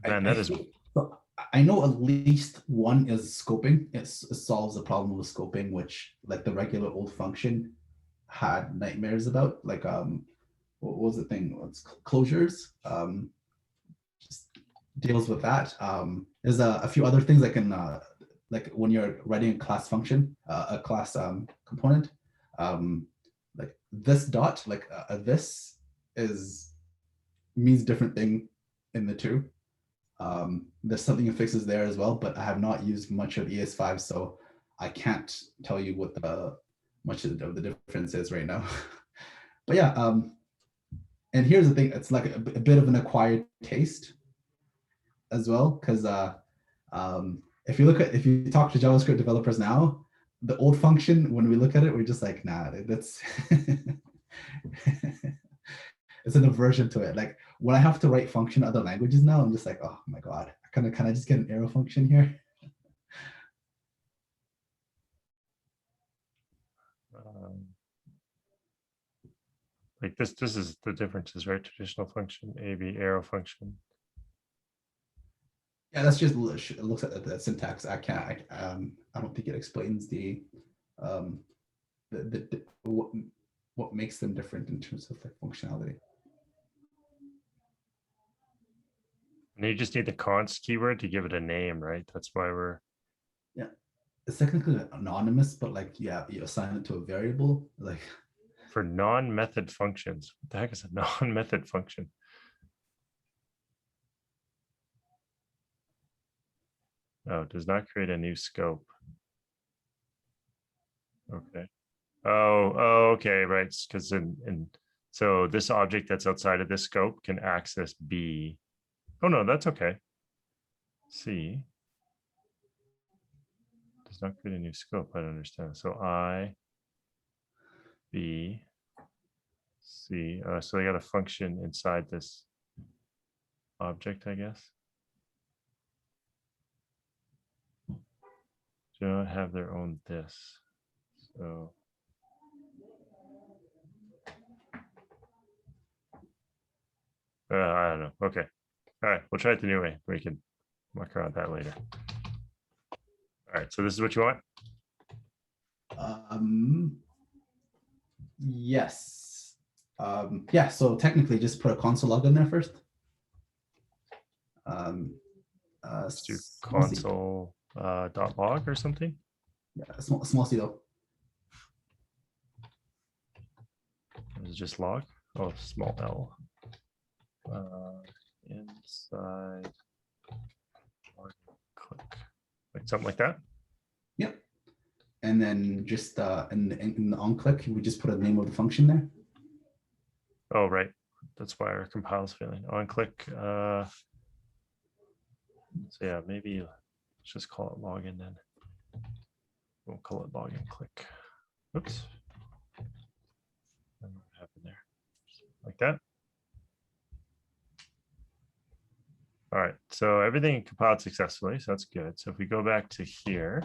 Man, I that is think so. I know at least one is scoping. It solves the problem with scoping, which like the regular old function had nightmares about. Like what was the thing? What's closures? Just deals with that. There's a few other things like when you're writing a class function, a class component, um, like this dot, like this is means different thing in the two. There's something it fixes there as well, but I have not used much of ES5, so I can't tell you what the much of the difference is right now. But yeah, and here's the thing: it's like a bit of an acquired taste as well, because if you talk to JavaScript developers now, the old function when we look at it, we're just like, nah, that's it's an aversion to it. Like when I have to write function in other languages now, I'm just like, oh my god, can I just get an arrow function here? um, like this is the differences, right? Traditional function, AB arrow function. Yeah, that's just it looks at the syntax. I don't think it explains um the what makes them different in terms of like functionality. And you just need the const keyword to give it a name, right? That's why we're Yeah, it's technically anonymous, but like yeah, you assign it to a variable. Like for non-method functions. What the heck is a non-method function? Oh, it does not create a new scope. Okay. Oh, okay, right. Because in so this object that's outside of this scope can access B. Oh no, that's okay. C does not create a new scope. I don't understand. So I, B, C. So they got a function inside this object, I guess. Do not have their own this. So I don't know. Okay. All right. We'll try it the new way. We can muck around that later. All right. So this is what you want? yes. Yeah, so technically just put a console log in there first. Let's do console dot log or something. Yeah, small c though. Is it just log? Oh, small l. Inside click, like something like that. Yep. And then just in the on click, we just put a name of the function there. Oh, right. That's why our compile's failing. On click. So yeah, maybe let's just call it login then. We'll call it login click. Oops. What happened there? Like that. All right, so everything compiled successfully, so that's good. So if we go back to here,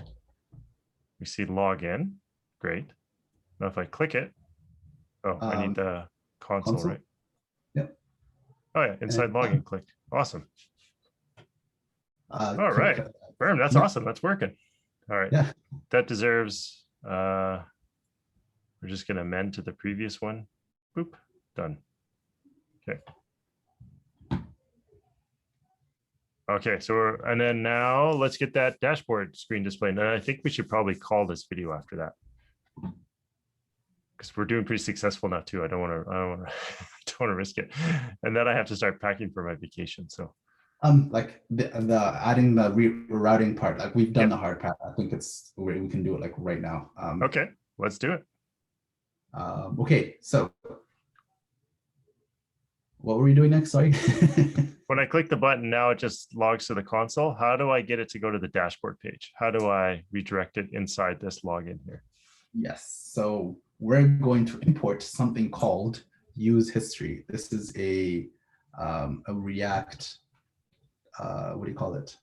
we see login. Great. Now if I click it, oh, I need the console, right? Yep. Oh yeah, inside login click. Awesome. All right, Birm, that's awesome. That's working. All right, yeah. That deserves. We're just going to amend to the previous one. Boop, done. Okay. Okay, so and then now let's get that dashboard screen displayed. And I think we should probably call this video after that, because we're doing pretty successful now too. I don't want to, don't want to risk it. And then I have to start packing for my vacation. So like the adding the rerouting part, like we've done the hard part. I think we can do it like right now. Okay, let's do it. Okay, so what were we doing next? Sorry. When I click the button, now it just logs to the console. How do I get it to go to the dashboard page? How do I redirect it inside this login here? Yes, so we're going to import something called use history. This is a React, what do you call it?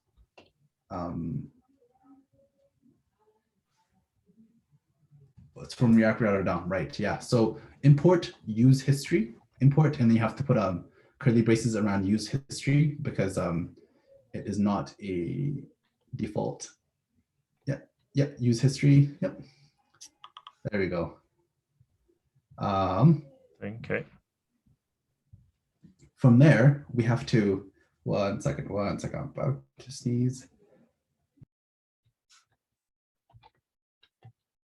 It's from React Router down, right? Yeah. So import use history, import, and then you have to put curly braces around use history because it is not a default. Yeah, use history. Yep. There we go. Okay. From there, we have to, one second, I'm about to sneeze.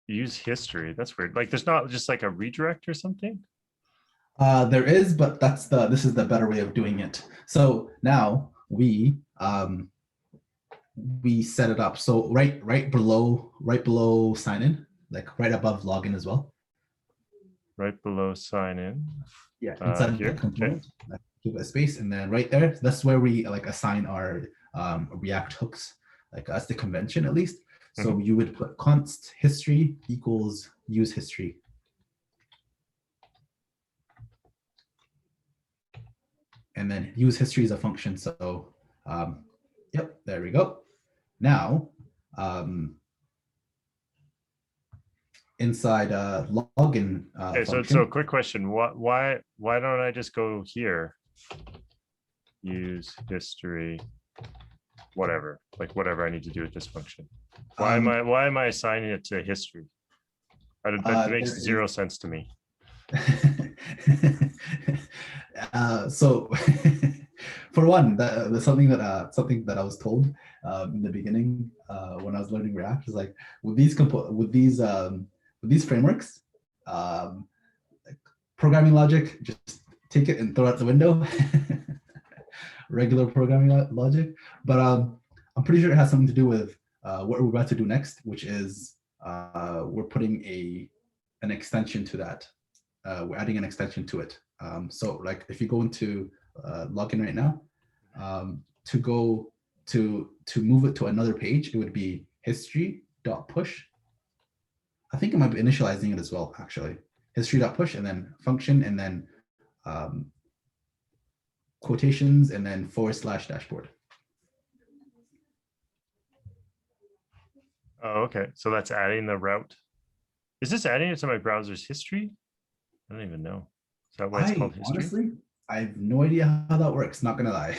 Use history. That's weird. Like there's not just like a redirect or something? There is, but this is the better way of doing it. So now we set it up. So right below sign in, like right above login as well. Right below sign in. Yeah, inside here. the component, okay. Give it a space, and then right there, that's where we like assign our React hooks. Like that's the convention at least. So you would put const history equals use history. And then use history is a function. So yep, there we go. Now, inside login okay, so quick question. Why don't I just go here? Use history, whatever I need to do with this function. Why am I assigning it to history? That makes zero sense to me. So for one, something that I was told in the beginning when I was learning React is like with these frameworks, programming logic, just take it and throw it out the window. Regular programming logic, but I'm pretty sure it has something to do with what we're about to do next, which is we're putting an extension to that. We're adding an extension to it. So like if you go into login right now, to move it to another page, it would be history.push. I think it might be initializing it as well, actually. History.push and then function and then quotations and then /dashboard. Oh, okay. So that's adding the route. Is this adding it to my browser's history? I don't even know. Is that why it's called history? Honestly, I have no idea how that works, not gonna lie.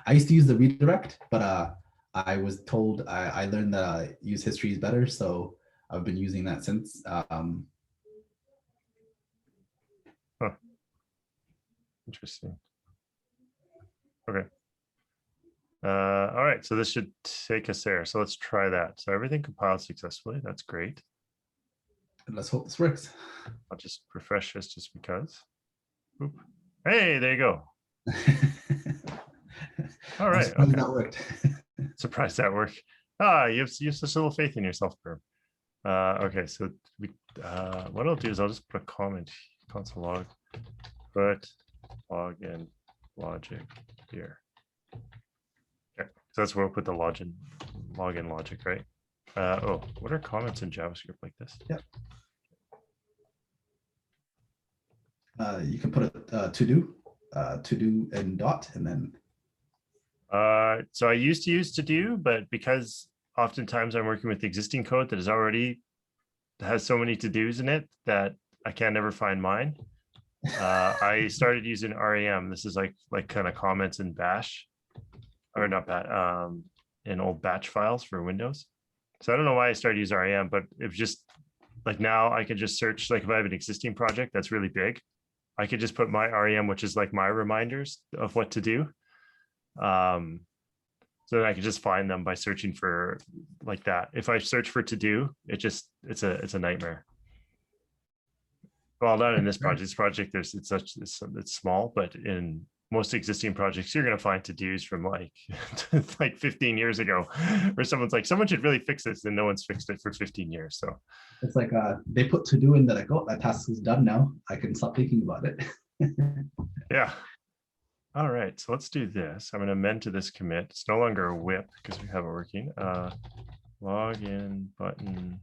I used to use the redirect, but I was told I learned that use history is better, so I've been using that since. Interesting. Okay. All right, so this should take us there. So let's try that. So everything compiled successfully. That's great. And let's hope this works. I'll just refresh this just because. Oop. Hey, there you go. All right. Okay. That worked. Surprised that worked. You have such little faith in yourself, Birm. Okay, so what I'll do is I'll just put a comment, console log, put login logic here. Okay, so that's where we'll put the login logic, right? Oh, what are comments in JavaScript like this? Yep. You can put a to do and dot and then. So I used to use to do, but because oftentimes I'm working with existing code that is already has so many to dos in it that I can't ever find mine. I started using REM. This is like kind of comments in Bash, or not Bash, in old batch files for Windows. So I don't know why I started using REM, but it's just like now I can just search, like if I have an existing project that's really big, I could just put my REM, which is like my reminders of what to do. So then I can just find them by searching for like that. If I search for to do, it's a nightmare. Well, not in this project. This project, it's small, but in most existing projects, you're going to find to dos from like like 15 years ago, where someone's like, someone should really fix this, and no one's fixed it for 15 years. So it's like they put to do in that, like, oh, that task is done now. I can stop thinking about it. yeah. All right, so let's do this. I'm going to amend to this commit. It's no longer a whip because we have it working. Login button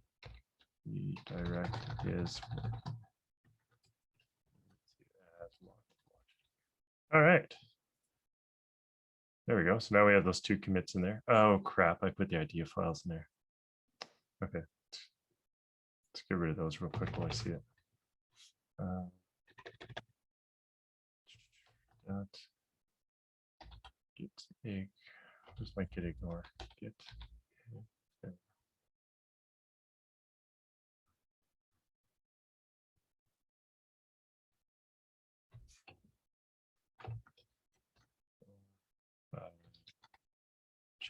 redirect is working. All right. There we go. So now we have those two commits in there. Oh crap, I put the idea files in there. Okay. Let's get rid of those real quick while I see it. Get egg. Where's my get ignore? Get egg.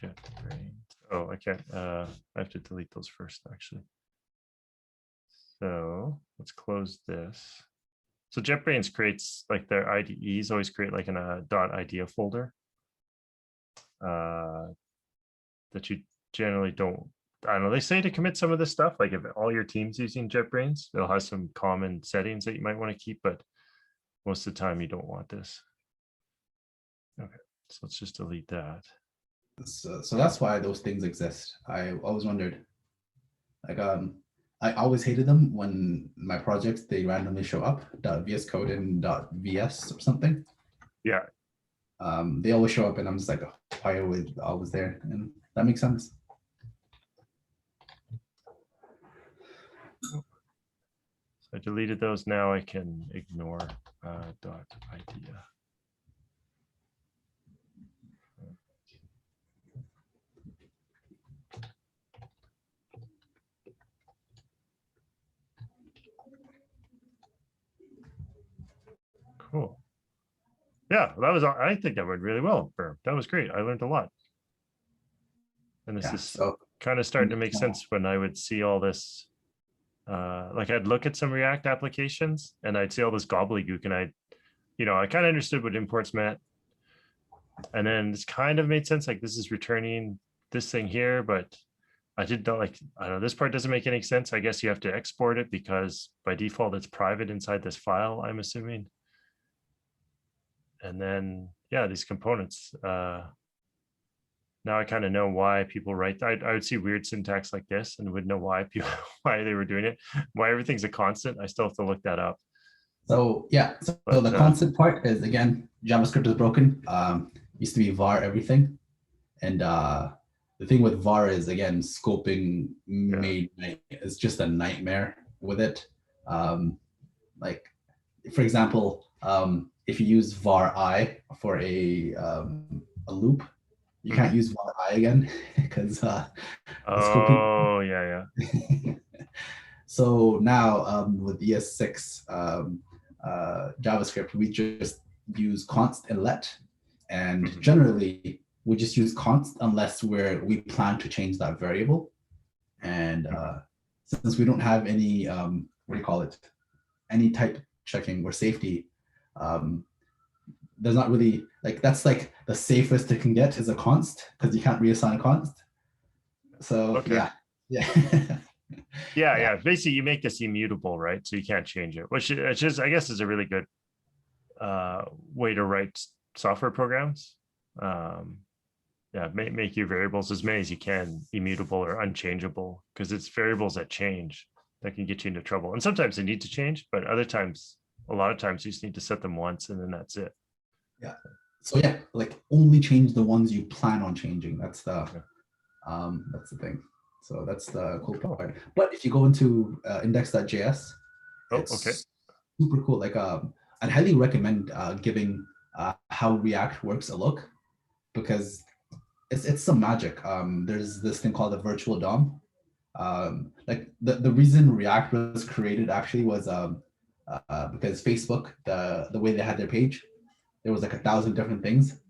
JetBrains. Oh, I can't. I have to delete those first, actually. So let's close this. So JetBrains creates like their IDEs always create like in a .idea folder that you generally don't. I don't know. They say to commit some of this stuff, like if all your team's using JetBrains, it'll have some common settings that you might want to keep, but most of the time you don't want this. Okay, so let's just delete that. So that's why those things exist. I always wondered, like, I always hated them when my projects, they randomly show up, .vs code and .vs or something. Yeah. They always show up and I'm just like, oh, why are we always there? And that makes sense. So I deleted those. Now I can ignore .idea. Cool. Yeah, that was, I think that went really well, Birm. That was great. I learned a lot. And this is kind of starting to make sense when I would see all this. Like I'd look at some React applications and I'd see all this gobbledygook and I kind of understood what imports meant. And then this kind of made sense. Like this is returning this thing here, but I did not like, I don't know, this part doesn't make any sense. I guess you have to export it because by default it's private inside this file, I'm assuming. And then, yeah, these components, now I kind of know why people write. I would see weird syntax like this and would know why people, why they were doing it, why everything's a constant. I still have to look that up. So yeah, so the constant part is, again, JavaScript is broken. Used to be var everything. And the thing with var is, again, scoping is just a nightmare with it. Like, for example, if you use var I for a loop, you can't use var I again because oh yeah. So now with ES6 JavaScript, we just use const and let, and generally we just use const unless we plan to change that variable. And since we don't have any what do you call it, any type checking or safety, there's not really, like, that's like the safest it can get is a const because you can't reassign a const. So yeah. Yeah. Basically, you make this immutable, right? So you can't change it, which is, I guess, is a really good way to write software programs. Make your variables as many as you can immutable or unchangeable, because it's variables that change that can get you into trouble. And sometimes they need to change, but other times, a lot of times, you just need to set them once and then that's it. Yeah. So yeah, like only change the ones you plan on changing. That's the thing. So that's the cool part. But if you go into index.js, it's super cool. Like I'd highly recommend giving how React works a look, because it's some magic. There's this thing called the virtual DOM. Like the reason React was created actually was because Facebook, the way they had their page, there was like 1,000 different things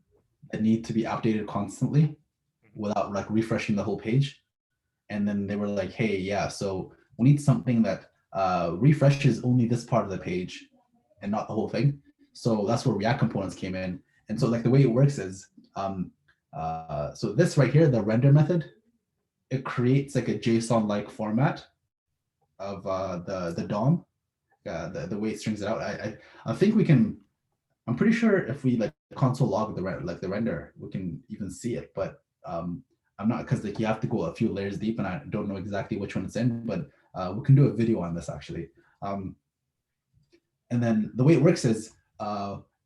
that need to be updated constantly without like refreshing the whole page. And then they were like, hey, yeah, so we need something that refreshes only this part of the page and not the whole thing. So that's where React components came in. And so like the way it works is, so this right here, the render method, it creates like a JSON-like format of the DOM, the way it strings it out. I think we can. I'm pretty sure if we like console log the render, we can even see it. But I'm not, because like you have to go a few layers deep, and I don't know exactly which one it's in. But we can do a video on this actually. And then the way it works is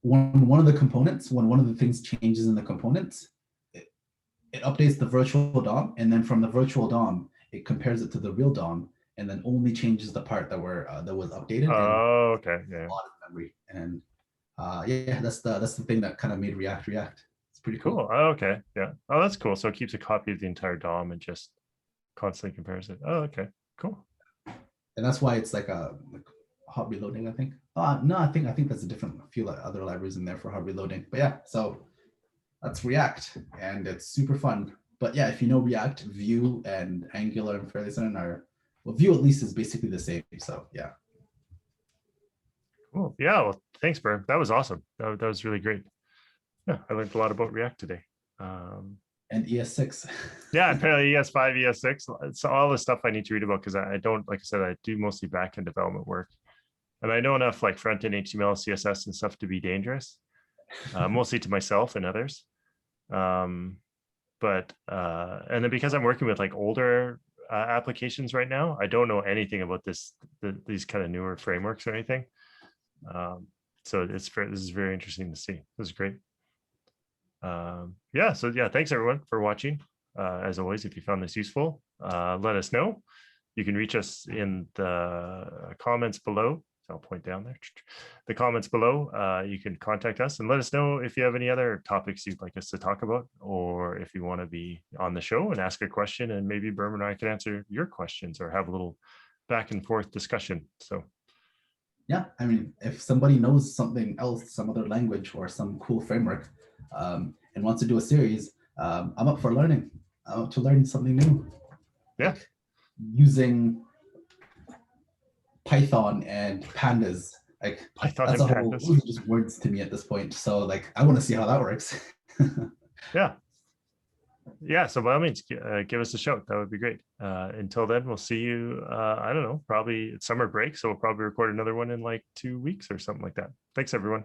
when one of the components, when one of the things changes in the components, it updates the virtual DOM, and then from the virtual DOM, it compares it to the real DOM, and then only changes the part that was updated. Oh, okay, yeah. A lot of memory, and yeah, that's the thing that kind of made React React. It's pretty cool. Oh, okay, yeah. Oh, that's cool. So it keeps a copy of the entire DOM and just constantly compares it. Oh, okay, cool. And that's why it's like a hot reloading, I think. No, I think that's a few other libraries in there for hot reloading. But yeah, so that's React, and it's super fun. But yeah, if you know React, Vue and Angular and fairly certain are, well, Vue at least is basically the same. So yeah. Cool. Yeah. Well, thanks, Birm. That was awesome. That was really great. Yeah, I learned a lot about React today. And ES6. Yeah, apparently ES5, ES6. It's all the stuff I need to read about, because I don't, like I said, I do mostly backend development work. And I know enough like front-end HTML, CSS and stuff to be dangerous, mostly to myself and others. And then because I'm working with like older applications right now, I don't know anything about these kind of newer frameworks or anything. So this is very interesting to see. This is great. Yeah, so yeah, thanks everyone for watching. As always, if you found this useful, let us know. You can reach us in the comments below. So I'll point down there, the comments below. You can contact us and let us know if you have any other topics you'd like us to talk about, or if you want to be on the show and ask a question, and maybe Birm and I can answer your questions or have a little back and forth discussion. So yeah, I mean, if somebody knows something else, some other language or some cool framework, and wants to do a series, I'm up for learning. I'm up to learn something new. Yeah, like using Python and pandas. Like Python that's and a whole, pandas. those are just words to me at this point. So like, I want to see how that works. Yeah, so by all means, give us a shout. That would be great. Until then, we'll see you, I don't know, probably it's summer break, so we'll probably record another one in like 2 weeks or something like that. Thanks everyone.